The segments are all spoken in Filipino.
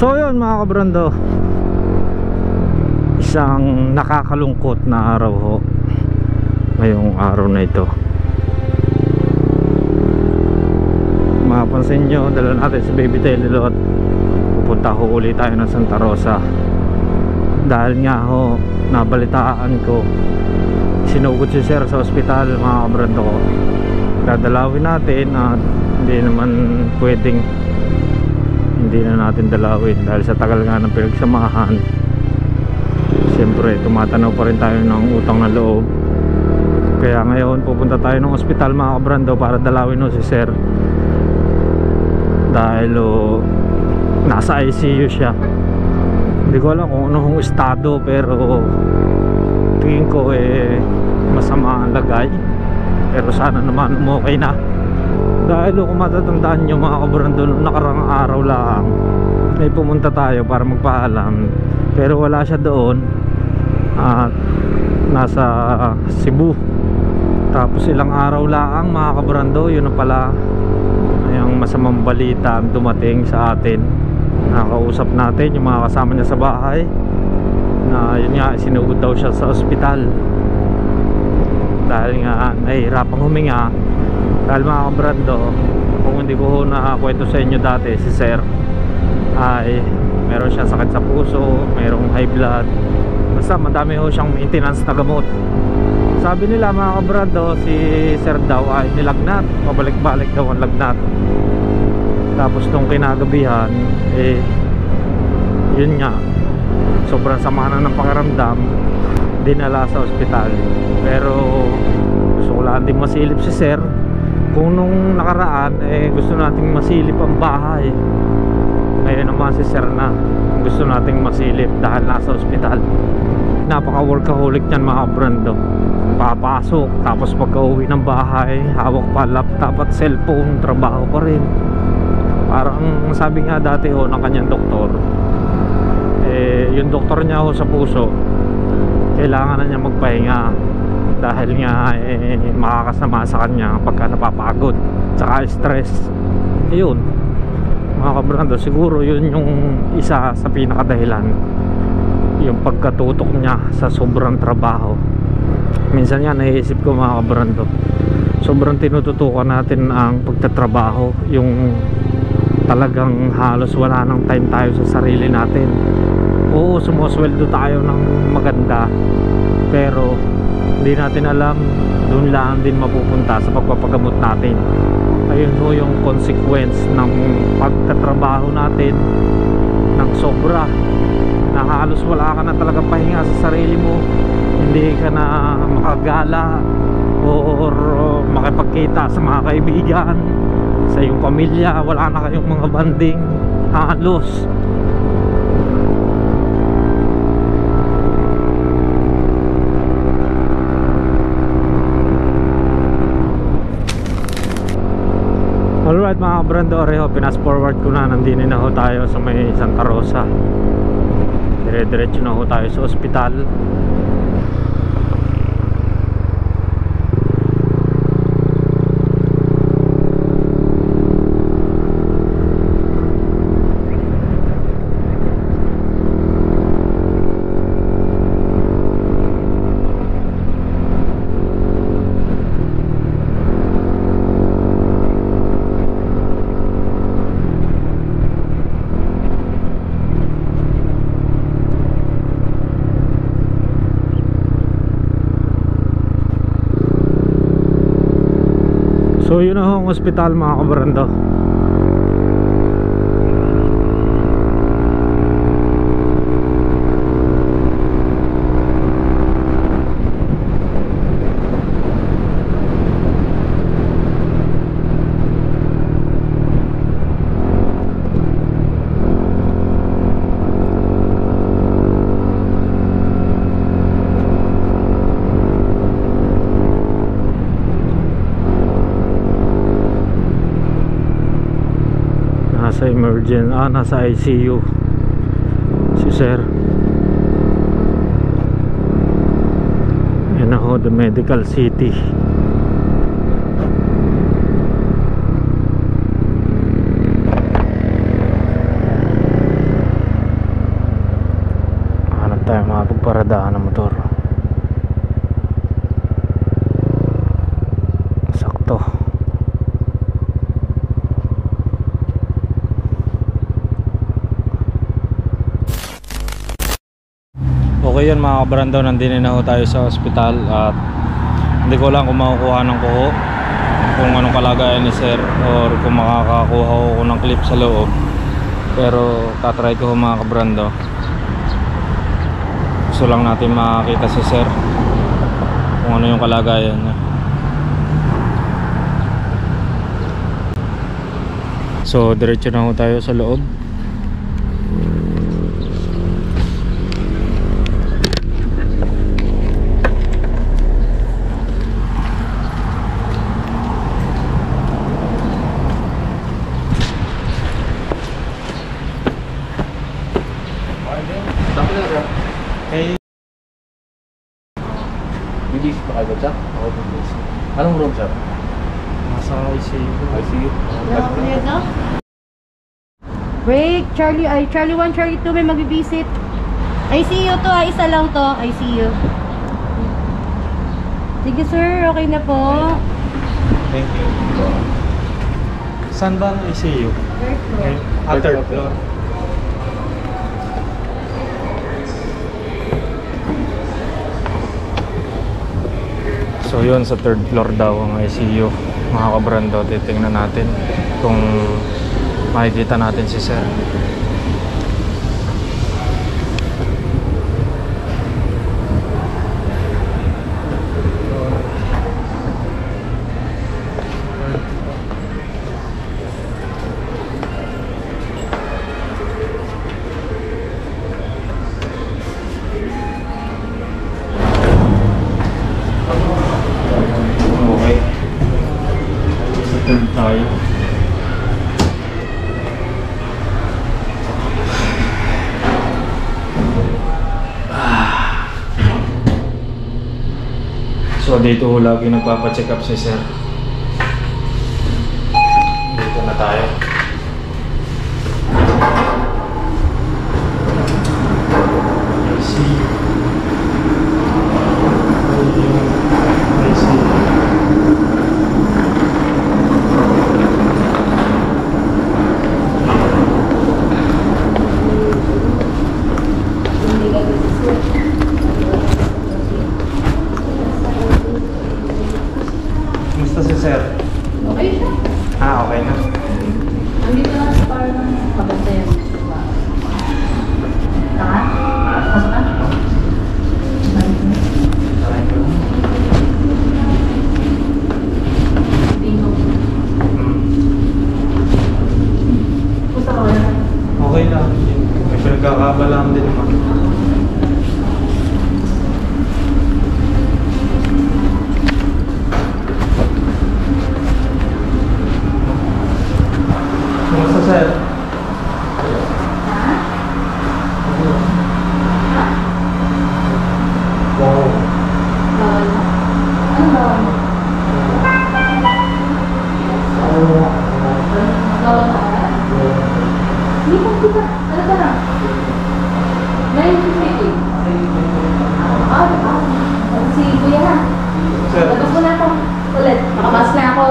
So yun mga kabrando, isang nakakalungkot na araw ho ngayong araw na ito. Mapapansin nyo, dala natin si Baby Telelo at pupunta ho ulit tayo ng Santa Rosa. Dahil nga ho, nabalitaan ko, sinugod si Sir sa ospital mga kabrando ko. Dadalawin natin at hindi naman pwedeng hindi na natin dalawin dahil sa tagal nga ng pinagsamahan. Siyempre tumatanaw pa rin tayo ng utang na loob, kaya ngayon pupunta tayo ng ospital mga kabrando para dalawin si Sir dahil nasa ICU siya. Hindi ko alam kung anong estado, pero tingin ko masama ang lagay, pero sana naman okay na. Dahil kung matatandaan nyo mga kabrando, nakarang araw lang ay pumunta tayo para magpaalam, pero wala siya doon at nasa Cebu. Tapos ilang araw lang mga kabrando, yun na pala yung masamang balita ang dumating sa atin. Nakausap natin yung mga kasama niya sa bahay na yun nga, sinugod daw siya sa ospital dahil nga nahihirapang huminga. Dahil mga kabrando, kung hindi ko nakakwento sa inyo dati, si Sir ay meron siyang sakit sa puso, merong high blood, basta madami ho siyang maintenance na gamot. Sabi nila mga kabrando, si Sir daw ay nilagnat, pabalik-balik daw ang lagnat. Tapos nung kinagabihan yun nga, sobrang sama na ng pakiramdam, dinala sa ospital. Pero gusto ko lang din masilip si Sir. Kung nung nakaraan gusto nating masilip ang bahay, ngayon naman si Sir na gusto nating masilip dahil nasa ospital. Napaka workaholic niyan mga kabrando. Papasok, tapos pagka uwi ng bahay, hawak pa laptop at cellphone, trabaho pa rin. Parang sabi nga dati ho ng kanyang doktor, yung doktor niya ho sa puso, kailangan na niya magpahinga dahil nga makakasama sa kanya pagka napapagod tsaka stress. Yun mga kabrando, siguro yun yung isa sa pinakadahilan, yung pagkatutok niya sa sobrang trabaho. Minsan nga naiisip ko mga kabrando, sobrang tinututukan natin ang pagtatrabaho, yung talagang halos wala nang time tayo sa sarili natin. Oo, sumusweldo tayo ng maganda, pero hindi natin alam doon lang din mapupunta sa pagpapagamot natin. Ayun ho yung consequence ng pagtatrabaho natin ng sobra, na halos wala ka na talagang pahinga sa sarili mo. Hindi ka na makagala or makipagkita sa mga kaibigan, sa iyong pamilya. Wala na kayong mga banding halos. Alright mga kabrando, oreho, pinas forward ko na. Nandini na ho tayo sa may Santa Rosa. Dire-diretso na ho tayo sa ospital. So yun na ho ang ospital mga kabrando. nasa ICU si sir. Yan ako, the medical city. Hanap tayo makapagparadaan ng motor. Sakto. Okay yan mga kabrando, nandito na ho tayo sa ospital at hindi ko lang kung makukuha ng kuho, kung anong kalagayan ni sir, or kung makakakuha ko ng clip sa loob. Pero tatry ko ho mga kabrando. Gusto lang natin makakita si sir kung ano yung kalagayan niya. So diretso na ho tayo sa loob. Hey. Bilis pa kayo, sir? Ako bilis. Anong room, sir? Nasa ICU. ICU? Break, Charlie 1, Charlie 2 may magbibisit. ICU to, isa lang to, ICU. Sige sir, okay na po. Thank you. Saan ba ang ICU? Third floor. Third floor. So yun, sa third floor daw ang ICU mga kabrando. Titingnan natin kung makikita natin si sir. Okay. Sa third tayo. So dito ho lagi nagpapacheck up si sir. Dito na tayo. Kumusta si sir? Okay siya. Okay na. Andito na sa parang maganda yan. Tanga? Pasok ka? Gusto ko na? Okay lang. May pinagkakabalaan din naman. Kumusta sir? Wow. Bawal mo? Ano bawal mo? Bawal mo ka? Hindi ko kita. Ano ka na? 9:50. Si Kuya na. Sir. Labas mo na ako ulit. Makamas na ako.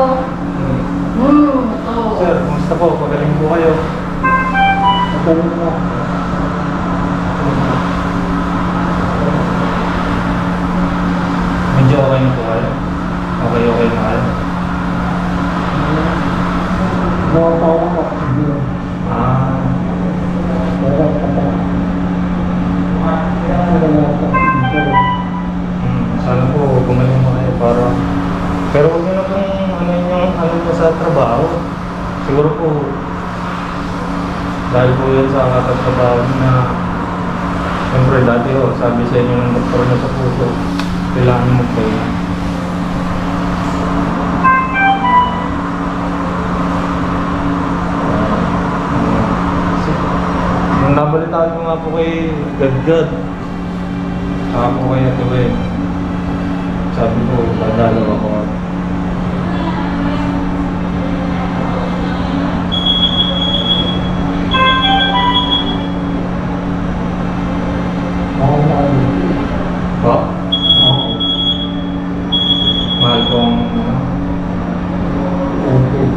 Oo. Sir, kumusta po? Pagaling po kayo. Pagaling po. Medyo okay na po kayo? Okay na kayo? Ah. Sana po gumaling mo kayo para... Pero huwag nyo na pong ano mo sa trabaho. Siguro po dahil po yun sa katatrabaho na siyempre dati ho, sabi sa inyo ng doktor na sa puso kailangan mo kayo. pinuntahan ko nga po kay Gadgad. Saka po kay Atuwe. Sabi ko, dadalaw ako. Ba? Mahal kong ibig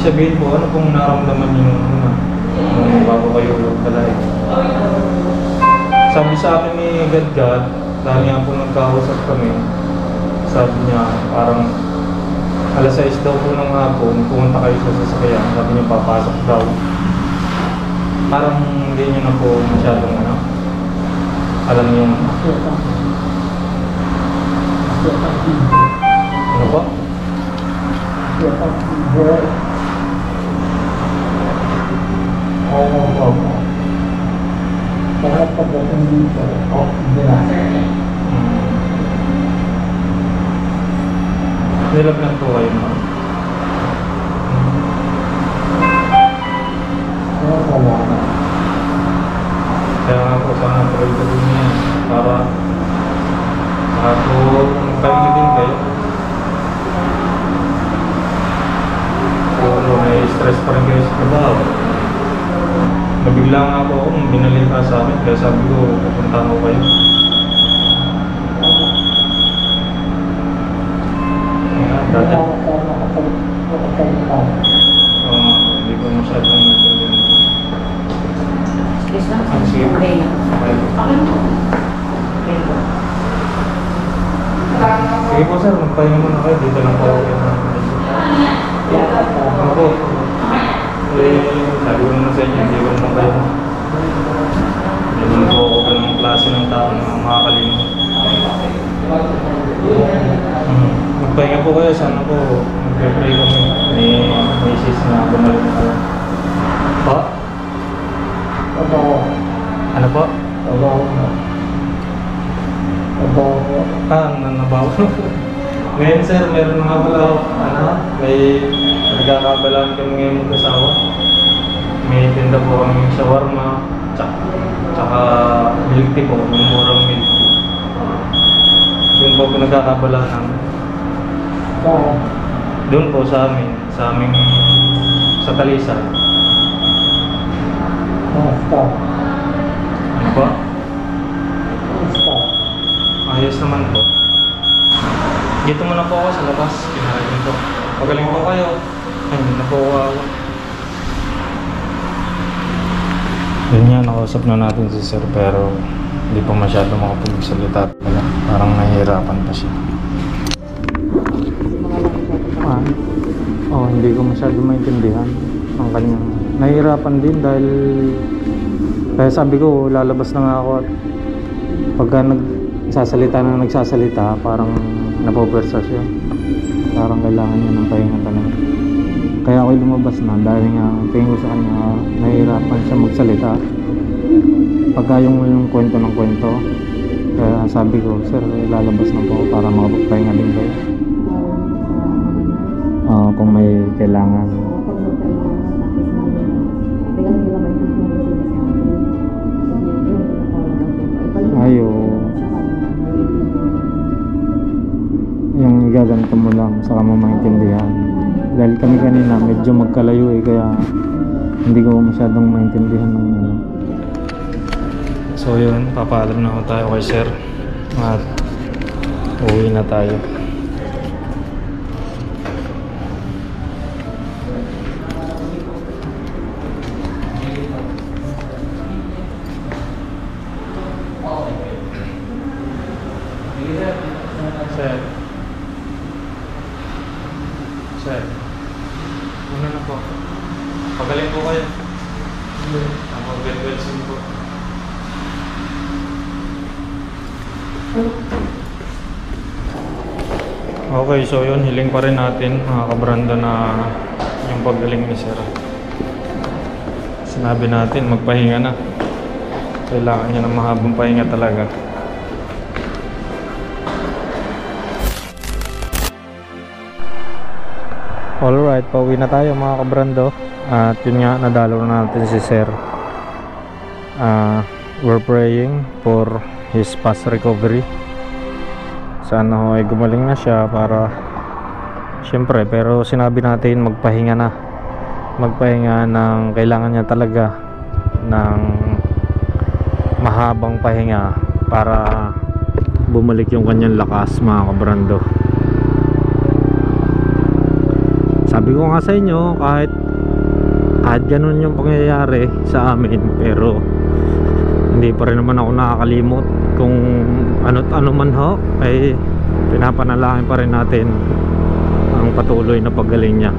sabihin po, ano pong naramdaman niyo nung bago kayo magkalay? Sabi sa akin ni Gadgad, dahil nga po nagkausap kami, sabi niya parang alas 6 daw po ng hapon, pumunta kayo sa sasakyan, sabi niya papasok daw. Parang hindi niyo na po masyadong alam niyo ano po? Nilagnan po kayo na? Kaya nga po sana tuloy-tuloy niya para po magpahinga din kayo. Siguro may stress pa rin kayo sa trabaho. Nabigla nga po ako nung binalita sa amin, kaya sabi ko pupunta ko kayo. Dati hindi ko masyadong natindihan. Please lang. Sige. Okay. Sige po sir, magpahinga muna kayo. Dito lang po ako kayo na. Ano po? Sabi ko naman sa inyo, hindi ko naman kayo. Hindi naman po ako ganong klase ng tao na makakalimot. Magpahinga po kayo, sana po mag-pray kami ni Mrs. na bumalik na kayo. Po? Ano po? Nabawa. Ngayon sir, meron nga pala may nagkakabalaan kami ngayon mag-asawa. May tinda po kami shawarma, tsaka milk tea po, yung murang milk tea. Yun po pinagkakabalaan namin. Doon po sa aming sa Talisay. Ano po? Ayos naman po. Dito muna po ako sa labas. Kinarayin po. Pagaling po kayo. Ay, hindi na po ako. Yun nga, nakausap na natin si sir pero hindi pa masyado makapagsalita. Parang nahihirapan pa siya. Hindi ko masyado maintindihan ang kanyang nahihirapan din dahil kaya sabi ko lalabas na nga ako at pagka nagsasalita parang napopersa siya, parang kailangan niya ng pahinga talaga. Kaya ako lumabas na dahil nga tingin ko sa kanya nahihirapan siya magsalita pagka yung kwento ng kwento. Kaya sabi ko, sir, lalabas na po ako para makapagpahinga din kayo. Kung may kailangan. Ayo. Yung igaganto mo lang, saka mo maintindihan. Dahil kami kanina medyo magkalayo kaya hindi ko masyadong maintindihan ng ano. So yun, papaalam na tayo kay sir. At uwi na tayo. Sir, ano na po? Pagaling po kayo. Ako, get well soon po. Okay, so yun, hiling pa rin natin mga kabrando na yung paggaling ni Sir. Sinabi natin magpahinga na. Kailangan niya ng mahabang pahinga talaga. Alright, pauwi na tayo mga kabrando. At yun nga, nadalo na natin si Sir. We're praying for his fast recovery. Sana ho ay gumaling na siya para syempre, pero sinabi natin magpahinga na. Magpahinga ng kailangan niya talaga ng mahabang pahinga para bumalik yung kanyang lakas mga kabrando. Sabi ko nga sa inyo, kahit ganun yung pangyayari sa amin, pero hindi pa rin naman ako nakakalimot. Kung ano't ano man ho, ay pinapanalangin pa rin natin ang patuloy na paggaling niya.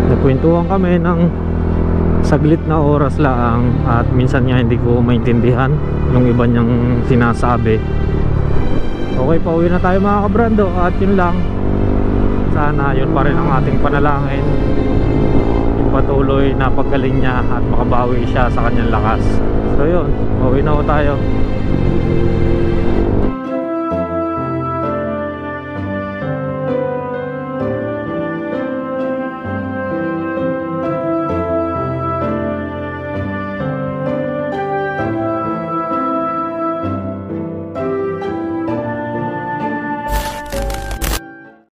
Nagkwentuhan kami ng saglit na oras lang at minsan nga hindi ko maintindihan yung iba niyang sinasabi. Okay, pauwi na tayo mga kabrando at yun lang. Sana yun pa rin ang ating panalangin, yung patuloy na paggaling niya at makabawi siya sa kanyang lakas. So yun, pauwi na ho tayo.